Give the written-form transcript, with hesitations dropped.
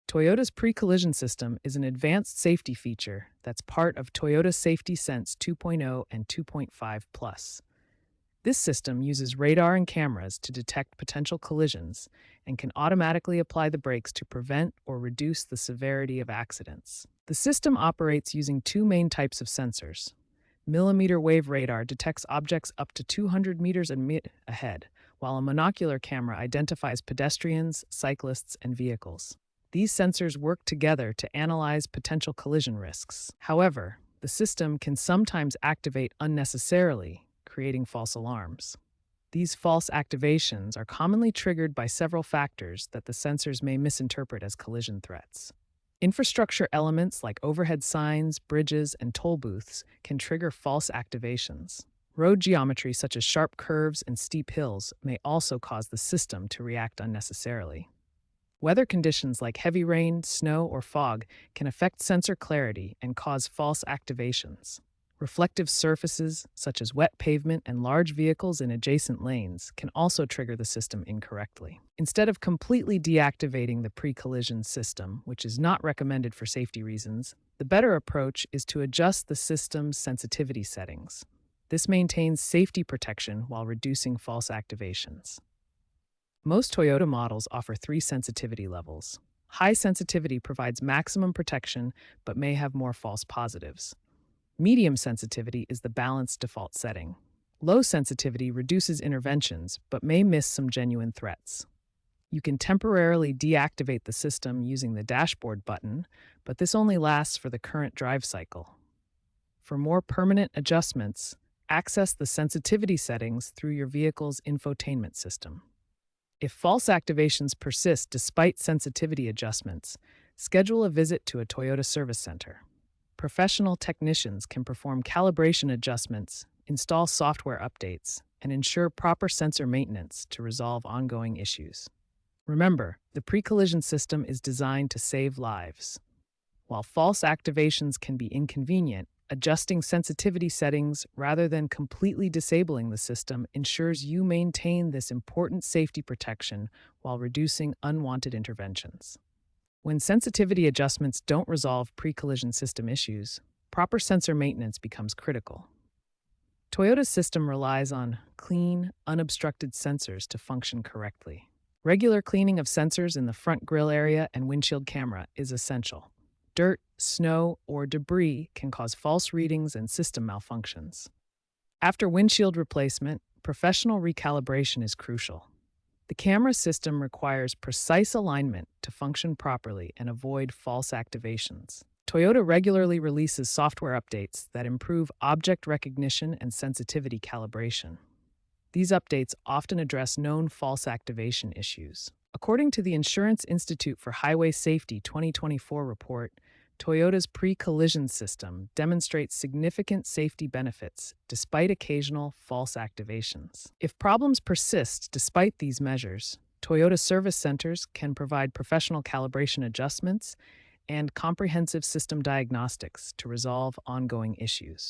Toyota's pre-collision system is an advanced safety feature that's part of Toyota Safety Sense 2.0 and 2.5 Plus. This system uses radar and cameras to detect potential collisions and can automatically apply the brakes to prevent or reduce the severity of accidents. The system operates using two main types of sensors. Millimeter wave radar detects objects up to 200 meters ahead, while a monocular camera identifies pedestrians, cyclists, and vehicles. These sensors work together to analyze potential collision risks. However, the system can sometimes activate unnecessarily, creating false alarms. These false activations are commonly triggered by several factors that the sensors may misinterpret as collision threats. Infrastructure elements like overhead signs, bridges, and toll booths can trigger false activations. Road geometry such as sharp curves and steep hills may also cause the system to react unnecessarily. Weather conditions like heavy rain, snow, or fog can affect sensor clarity and cause false activations. Reflective surfaces, such as wet pavement and large vehicles in adjacent lanes, can also trigger the system incorrectly. Instead of completely deactivating the pre-collision system, which is not recommended for safety reasons, the better approach is to adjust the system's sensitivity settings. This maintains safety protection while reducing false activations. Most Toyota models offer three sensitivity levels. High sensitivity provides maximum protection but may have more false positives. Medium sensitivity is the balanced default setting. Low sensitivity reduces interventions but may miss some genuine threats. You can temporarily deactivate the system using the dashboard button, but this only lasts for the current drive cycle. For more permanent adjustments, access the sensitivity settings through your vehicle's infotainment system. If false activations persist despite sensitivity adjustments, schedule a visit to a Toyota service center. Professional technicians can perform calibration adjustments, install software updates, and ensure proper sensor maintenance to resolve ongoing issues. Remember, the pre-collision system is designed to save lives. While false activations can be inconvenient, adjusting sensitivity settings rather than completely disabling the system ensures you maintain this important safety protection while reducing unwanted interventions. When sensitivity adjustments don't resolve pre-collision system issues, proper sensor maintenance becomes critical. Toyota's system relies on clean, unobstructed sensors to function correctly. Regular cleaning of sensors in the front grille area and windshield camera is essential. Dirt, snow, or debris can cause false readings and system malfunctions. After windshield replacement, professional recalibration is crucial. The camera system requires precise alignment to function properly and avoid false activations. Toyota regularly releases software updates that improve object recognition and sensitivity calibration. These updates often address known false activation issues. According to the Insurance Institute for Highway Safety 2024 report, Toyota's pre-collision system demonstrates significant safety benefits despite occasional false activations. If problems persist despite these measures, Toyota service centers can provide professional calibration adjustments and comprehensive system diagnostics to resolve ongoing issues.